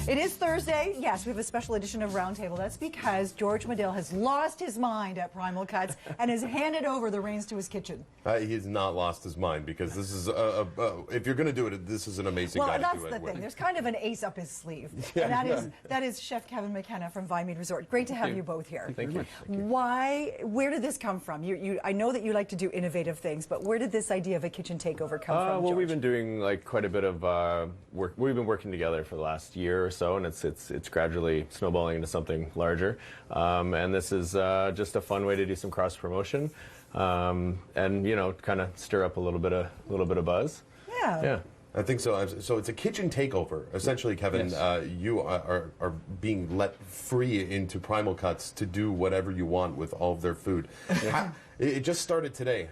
It is Thursday. Yes, we have a special edition of Roundtable. That's because George Madill has lost his mind at Primal Cuts and has handed over the reins to his kitchen. He has not lost his mind, because this is, if you're going to do it, this is an amazing guy to do it with. Well, that's the thing. There's kind of an ace up his sleeve. And that is Chef Kevin McKenna from Viamede Resort. Great to have you both here. Thank you. Where did this come from? I know that you like to do innovative things, but where did this idea of a kitchen takeover come from, Well, George? we've been doing quite a bit of work. We've been working together for the last year or so, and it's gradually snowballing into something larger. And this is just a fun way to do some cross promotion, and kind of stir up a little bit of buzz. Yeah. I think so. So it's a kitchen takeover. Essentially, Kevin, yes. You are being let free into Primal Cuts to do whatever you want with all of their food. It just started today.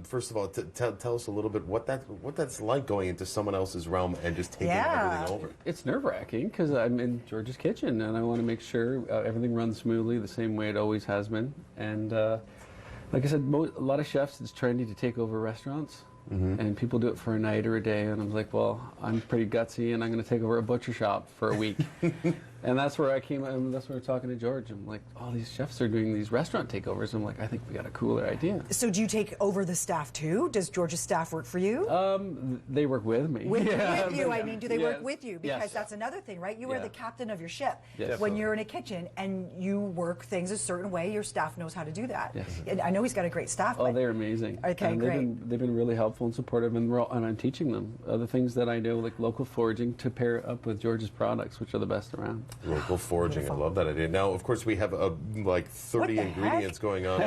First of all, tell us a little bit what that's like going into someone else's realm and just taking everything over. It's nerve-wracking because I'm in George's kitchen and I want to make sure everything runs smoothly the same way it always has been. And like I said, a lot of chefs, it's trendy to take over restaurants. And people do it for a night or a day, and I'm like, well, I'm pretty gutsy, and I'm going to take over a butcher shop for a week. And that's where I came, and that's where we're talking to George. I'm like, all these chefs are doing these restaurant takeovers. I'm like, I think we got a cooler idea. So do you take over the staff too? Does George's staff work for you? They work with me. With you, I mean, do they work with you? Because that's another thing, right? You are Yeah. the captain of your ship. Yes. When you're in a kitchen and you work things a certain way, your staff knows how to do that. Yes. And I know he's got a great staff. Oh, they're amazing. Okay, and great. They've been really helpful and supportive, and I'm teaching them other things that I know, like local foraging, to pair up with George's products, which are the best around. Local foraging, I love that idea. Now, of course, we have like 30 ingredients going on.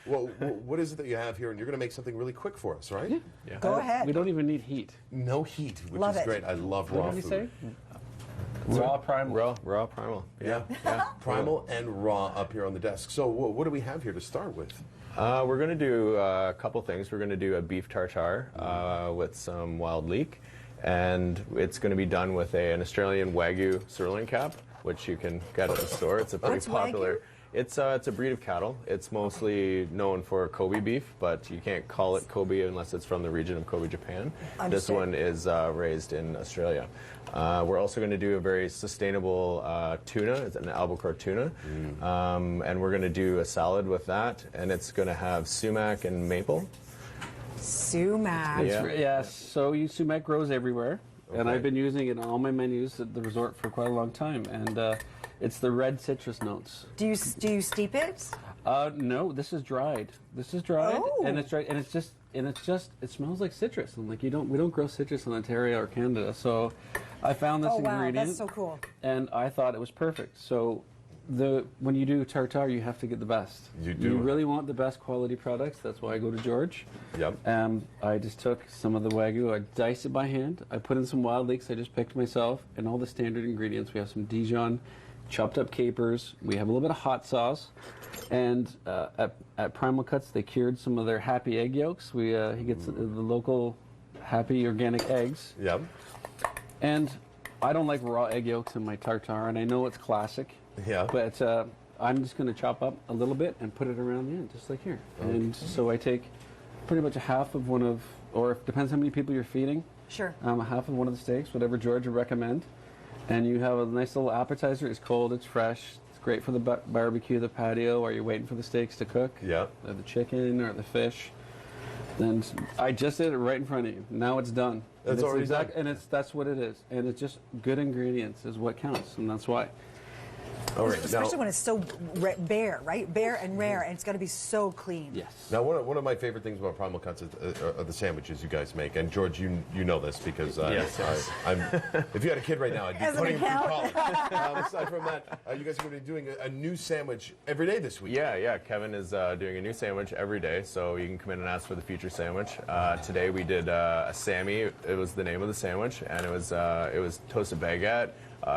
Well, what is it that you have here? And you're going to make something really quick for us, right? Yeah. Go ahead. We don't even need heat. No heat, which Love is it. great. I love raw What did food. you say? Raw primal. Raw primal. Yeah. Primal and raw up here on the desk. So what do we have here to start with? We're going to do a couple things. We're going to do a beef tartare with some wild leek, and it's going to be done with an Australian Wagyu sirloin cap, which you can get at the store. It's a pretty popular. Wagyu? It's a breed of cattle. It's mostly known for Kobe beef, but you can't call it Kobe unless it's from the region of Kobe, Japan. Understood. This one is raised in Australia. We're also going to do a very sustainable tuna. It's an albacore tuna. And we're going to do a salad with that, and it's going to have sumac and maple. Sumac. Yes. So sumac grows everywhere, and I've been using it on all my menus at the resort for quite a long time. And it's the red citrus notes. Do you steep it? No, this is dried. This is dried, Oh. and it's dried, and it smells like citrus. I'm like, we don't grow citrus in Ontario or Canada, so I found this ingredient. Wow, that's so cool. And I thought it was perfect. So when you do tartare, you have to get the best. You do. You really want the best quality products. That's why I go to George. Yep. I just took some of the Wagyu, I diced it by hand, I put in some wild leeks I just picked myself, and all the standard ingredients. We have some Dijon, chopped up capers, we have a little bit of hot sauce, and at Primal Cuts they cured some of their happy egg yolks. He gets the local happy organic eggs. Yep. And I don't like raw egg yolks in my tartare, and I know it's classic. Yeah. But I'm just going to chop up a little bit and put it around the end, just like here. And so I take pretty much a half of one of, or it depends how many people you're feeding. Sure. A half of one of the steaks, whatever George would recommend. And you have a nice little appetizer. It's cold, it's fresh. It's great for the barbecue, the patio, or you're waiting for the steaks to cook. Yeah. Or the chicken or the fish. Then I just did it right in front of you. Now it's done. That's already done. And that's what it is. And it's just good ingredients is what counts, and that's why. All right. Especially when it's so bare, right? Bare and rare, and it's got to be so clean. Yes. Now, one of my favorite things about Primal Cuts are the sandwiches you guys make. And George, you know this because Yes. if you had a kid right now, I'd be As an putting him through account. college. Aside from that, you guys are going to be doing a new sandwich every day this week. Yeah. Kevin is doing a new sandwich every day, so you can come in and ask for the feature sandwich. Today we did a Sammy. It was the name of the sandwich, and it was toasted baguette,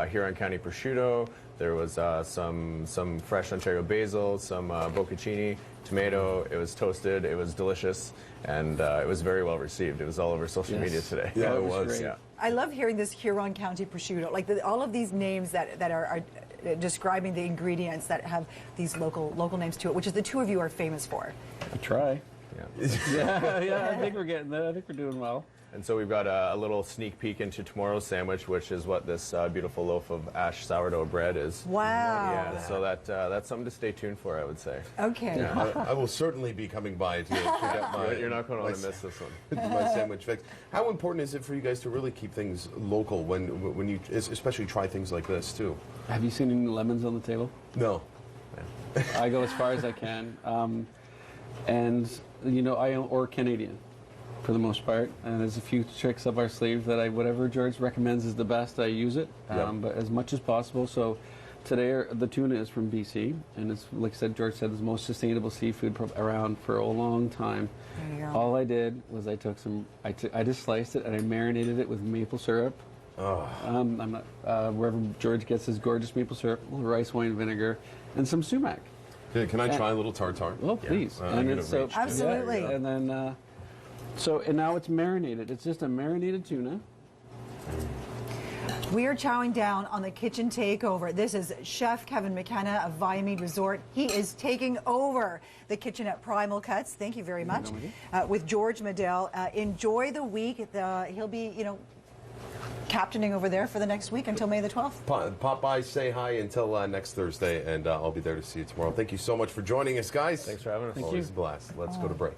Huron County prosciutto. There was some fresh Ontario basil, some bocconcini, tomato. It was toasted. It was delicious, and it was very well received. It was all over social media today. Yeah, it was was. great. Yeah. I love hearing this Huron County prosciutto, like all of these names that are describing the ingredients that have these local names to it, which is the two of you are famous for. I try. Yeah, I think we're getting there. I think we're doing well. And so we've got a little sneak peek into tomorrow's sandwich, which is what this beautiful loaf of ash sourdough bread is. Wow. Yeah, so that's something to stay tuned for, I would say. Okay. I will certainly be coming by to get my. You're not going to want to miss this one. My sandwich fix. How important is it for you guys to really keep things local when you especially try things like this too? Have you seen any lemons on the table? No. I go as far as I can, and or Canadian, for the most part. And there's a few tricks up our sleeve that whatever George recommends is the best, I use it, but as much as possible. So today the tuna is from BC, and it's like I said, George said, the most sustainable seafood around for a long time. There you go. All I did was I took some, I just sliced it and I marinated it with maple syrup. Oh. I'm not wherever George gets his gorgeous maple syrup, a little rice wine vinegar, and some sumac. Can I try a little tartare? Oh, please. And it's so Absolutely. yeah, and then and now it's marinated. It's just a marinated tuna. We are chowing down on the kitchen takeover. This is Chef Kevin McKenna of Viamede Resort. He is taking over the kitchen at Primal Cuts. Thank you very much. With George Madill. Enjoy the week. He'll be, captaining over there for the next week until May the 12th. Pop by, say hi until next Thursday, and I'll be there to see you tomorrow. Thank you so much for joining us, guys. Thanks for having us. Always a blast. Let's go to break.